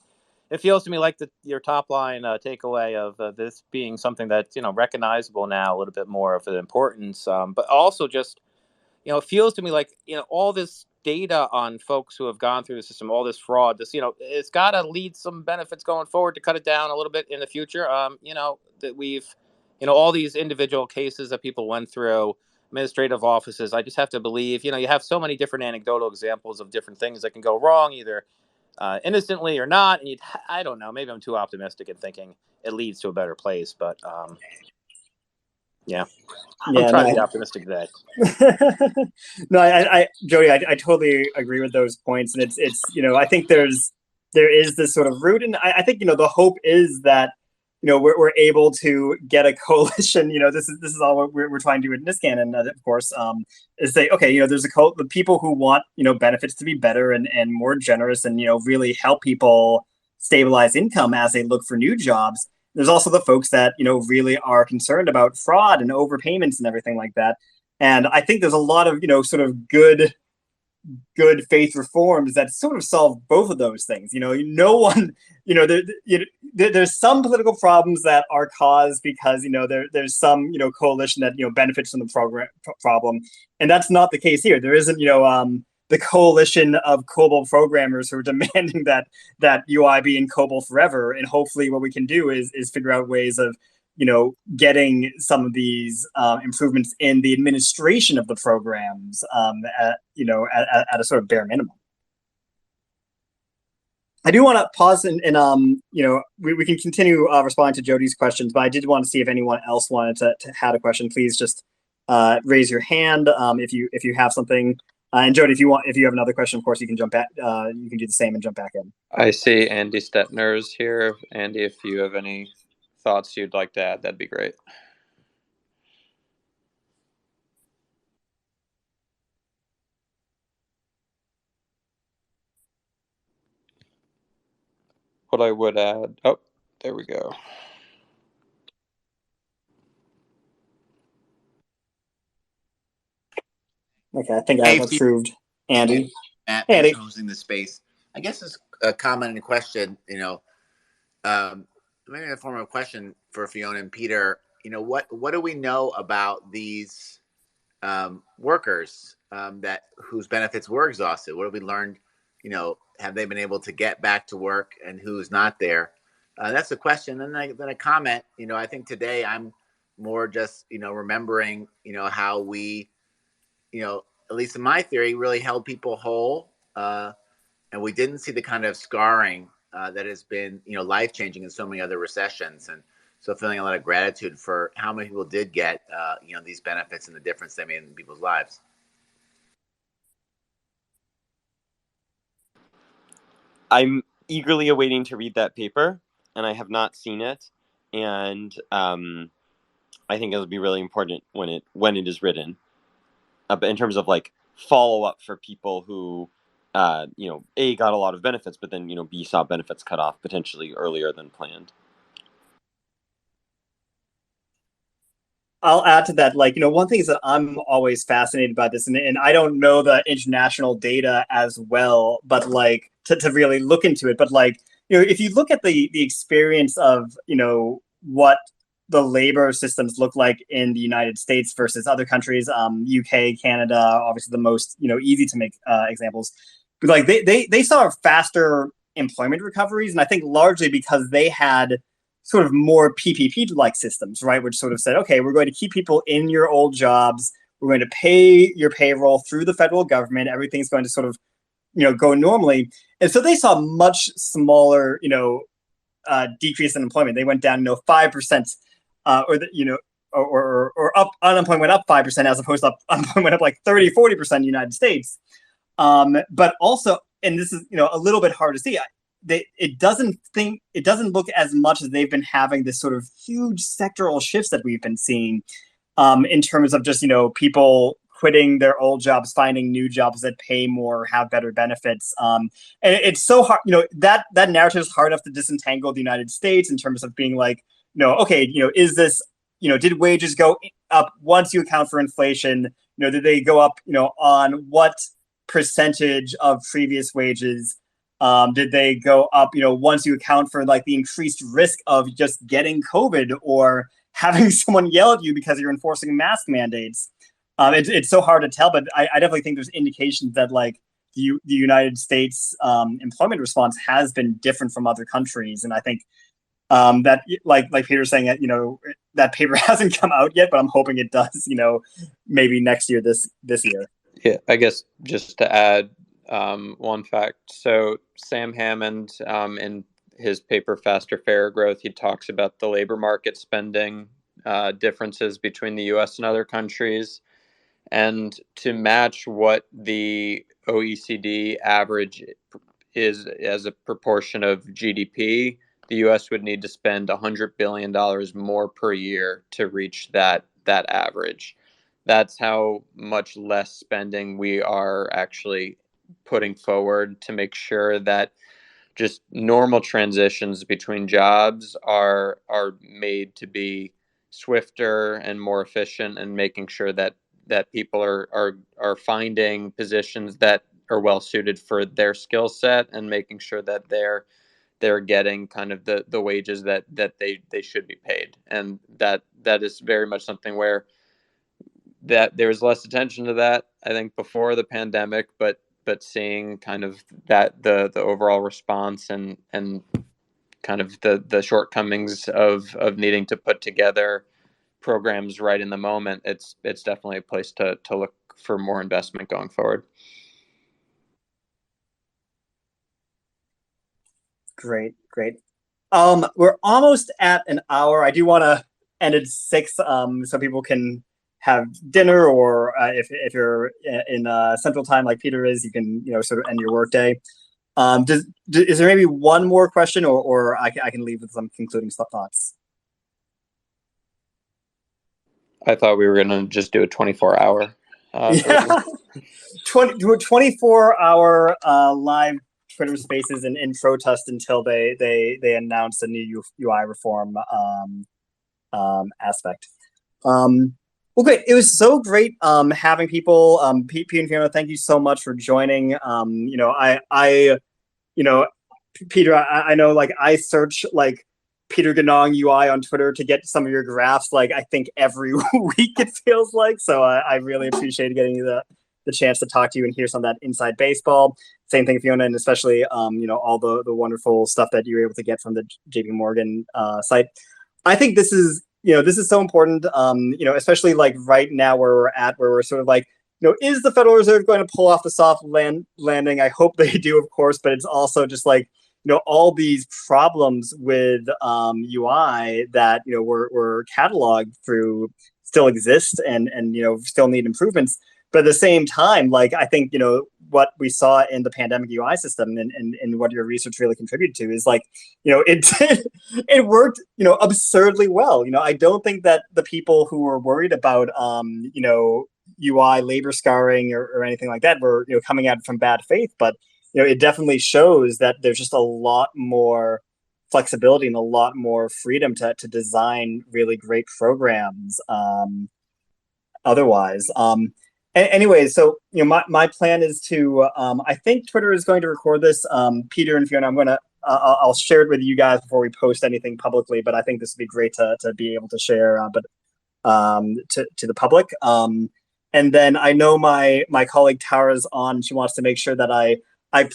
your top line takeaway of this being something that's recognizable now, a little bit more of the importance, but also just it feels to me like all this data on folks who have gone through the system, all this fraud, it's got to lead some benefits going forward to cut it down a little bit in the future. That we've all these individual cases that people went through, administrative offices. I just have to believe you have so many different anecdotal examples of different things that can go wrong, either innocently or not. And I don't know. Maybe I'm too optimistic in thinking it leads to a better place, but yeah. I'm trying to be optimistic today. No, Jody, I totally agree with those points, and it's I think there is this sort of root, and I think the hope is that we're able to get a coalition. This is all we're trying to do in NISCAN, and of course, is say okay, there's the people who want benefits to be better and more generous, and really help people stabilize income as they look for new jobs. There's also the folks that really are concerned about fraud and overpayments and everything like that. And I think there's a lot of sort of good faith reforms that sort of solve both of those things. No one, there's some political problems that are caused because there's some coalition that benefits from the problem, and that's not the case here. There isn't the coalition of COBOL programmers who are demanding that UI be in COBOL forever. And hopefully what we can do is figure out ways of, getting some of these improvements in the administration of the programs at a sort of bare minimum. I do want to pause and we can continue responding to Jody's questions, but I did want to see if anyone else wanted to had a question. Please just raise your hand if you have something. And Jody, if you have another question, of course, you can jump back. You can do the same and jump back in. I see Andy Stetner's here. Andy, if you have any thoughts you'd like to add, that'd be great. What I would add, oh, there we go. Okay, I think I've approved Andy. Matt, thanks for hosting this space. I guess it's a comment and a question, maybe in the form of a question for Fiona and Peter. What do we know about these workers whose benefits were exhausted? What have we learned? Have they been able to get back to work, and who's not there? That's a question. Then a comment. I think today I'm more just remembering how we at least in my theory, really held people whole. And we didn't see the kind of scarring that has been, life-changing in so many other recessions. And so feeling a lot of gratitude for how many people did get, these benefits and the difference they made in people's lives. I'm eagerly awaiting to read that paper, and I have not seen it. And I think it'll be really important when it is written. But in terms of like follow up for people who, A, got a lot of benefits, but then, B, saw benefits cut off potentially earlier than planned. I'll add to that, one thing is that I'm always fascinated by this, and I don't know the international data as well, but to really look into it. But if you look at the experience of, what the labor systems look like in the United States versus other countries, UK, Canada, obviously the most, easy to make examples. But they saw faster employment recoveries, and I think largely because they had sort of more PPP-like systems, right? Which sort of said, okay, we're going to keep people in your old jobs. We're going to pay your payroll through the federal government. Everything's going to sort of, go normally. And so they saw much smaller, decrease in employment. They went down, 5%, or up, unemployment went up 5% as opposed to unemployment went up like 30, 40% in the United States. But also, and this is, a little bit hard to see, it doesn't look as much as they've been having this sort of huge sectoral shifts that we've been seeing in terms of just, people quitting their old jobs, finding new jobs that pay more, have better benefits. And it's so hard, that narrative is hard enough to disentangle the United States in terms of being like, okay, is this, did wages go up once you account for inflation? Did they go up, on what percentage of previous wages? Did they go up, once you account for like the increased risk of just getting COVID or having someone yell at you because you're enforcing mask mandates? It's so hard to tell, but I definitely think there's indications that like the United States employment response has been different from other countries, and I think that like Peter's saying that that paper hasn't come out yet, but I'm hoping it does. Maybe next year, this year. Yeah, I guess just to add one fact. So Sam Hammond, in his paper Faster, Fairer Growth, he talks about the labor market spending differences between the U.S. and other countries. And to match what the OECD average is as a proportion of GDP, the U.S. would need to spend $100 billion more per year to reach that average. That's how much less spending we are actually putting forward to make sure that just normal transitions between jobs are made to be swifter and more efficient, and making sure that people are finding positions that are well suited for their skill set, and making sure that they're getting kind of the wages that they should be paid. And that is very much something where that there was less attention to that, I think, before the pandemic, but seeing kind of that the overall response and kind of the shortcomings of needing to put together programs right in the moment, it's definitely a place to look for more investment going forward. Great. We're almost at an hour. I do want to end at 6, so people can have dinner, or if you're in Central Time like Peter is, you can sort of end your workday. Is there maybe one more question, or I can leave with some concluding thoughts? I thought we were going to just do a 24-hour. Yeah. 24-hour live Twitter Spaces in protest until they announce a new UI reform aspect. Well, great. It was so great having people. Pete and Fiona, thank you so much for joining. Peter, I know, like, I search like Peter Ganong UI on Twitter to get some of your graphs, like, I think every week, it feels like. So I really appreciate getting the chance to talk to you and hear some of that inside baseball. Same thing, Fiona, and especially all the wonderful stuff that you were able to get from the JP Morgan site. I think this is so important, especially like right now where we're sort of like, is the Federal Reserve going to pull off the soft landing? I hope they do, of course, but it's also just like, all these problems with UI that were cataloged through still exist and still need improvements. But at the same time, like, I think what we saw in the pandemic UI system and what your research really contributed to is like, it worked absurdly well. I don't think that the people who were worried about UI labor scarring or anything like that were coming at it from bad faith, but it definitely shows that there's just a lot more flexibility and a lot more freedom to design really great programs otherwise. Anyway, so my plan is to I think Twitter is going to record this. Peter and Fiona, I'll share it with you guys before we post anything publicly, but I think this would be great to be able to share to the public. And then I know my colleague Tara's on. She wants to make sure that I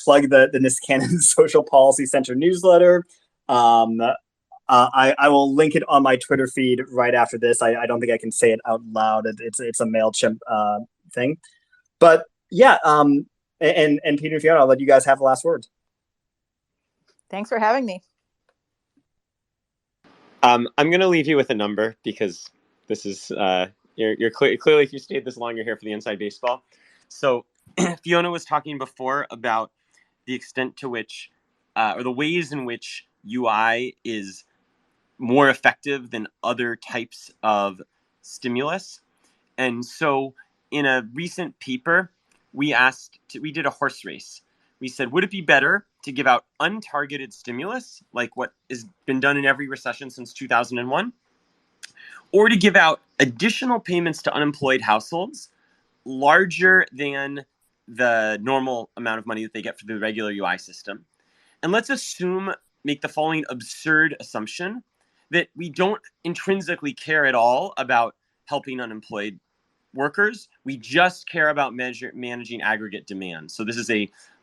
plug the Niskanen Social Policy Center newsletter. I will link it on my Twitter feed right after this. I don't think I can say it out loud. It's a MailChimp thing. But yeah, and Peter and Fiona, I'll let you guys have the last word. Thanks for having me. I'm going to leave you with a number because this is you're clearly, if you stayed this long, you're here for the inside baseball. So Fiona was talking before about the extent to which, or the ways in which UI is more effective than other types of stimulus. And so in a recent paper, we did a horse race. We said, would it be better to give out untargeted stimulus, like what has been done in every recession since 2001, or to give out additional payments to unemployed households larger than the normal amount of money that they get for the regular UI system? And let's make the following absurd assumption that we don't intrinsically care at all about helping unemployed workers. We just care about managing aggregate demand. So this is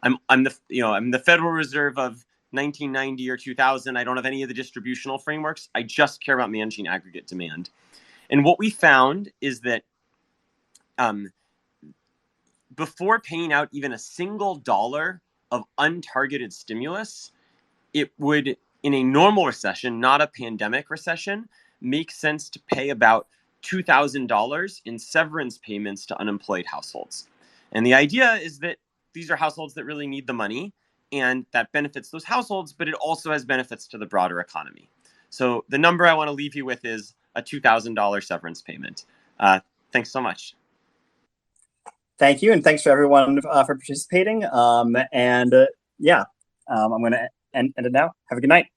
I'm the Federal Reserve of 1990 or 2000. I don't have any of the distributional frameworks. I just care about managing aggregate demand. And what we found is that before paying out even a single dollar of untargeted stimulus, it would, in a normal recession, not a pandemic recession, make sense to pay about $2,000 in severance payments to unemployed households. And the idea is that these are households that really need the money, and that benefits those households, but it also has benefits to the broader economy. So the number I want to leave you with is a $2,000 severance payment. Thanks so much. Thank you, and thanks for everyone for participating. I'm going to end it now. Have a good night.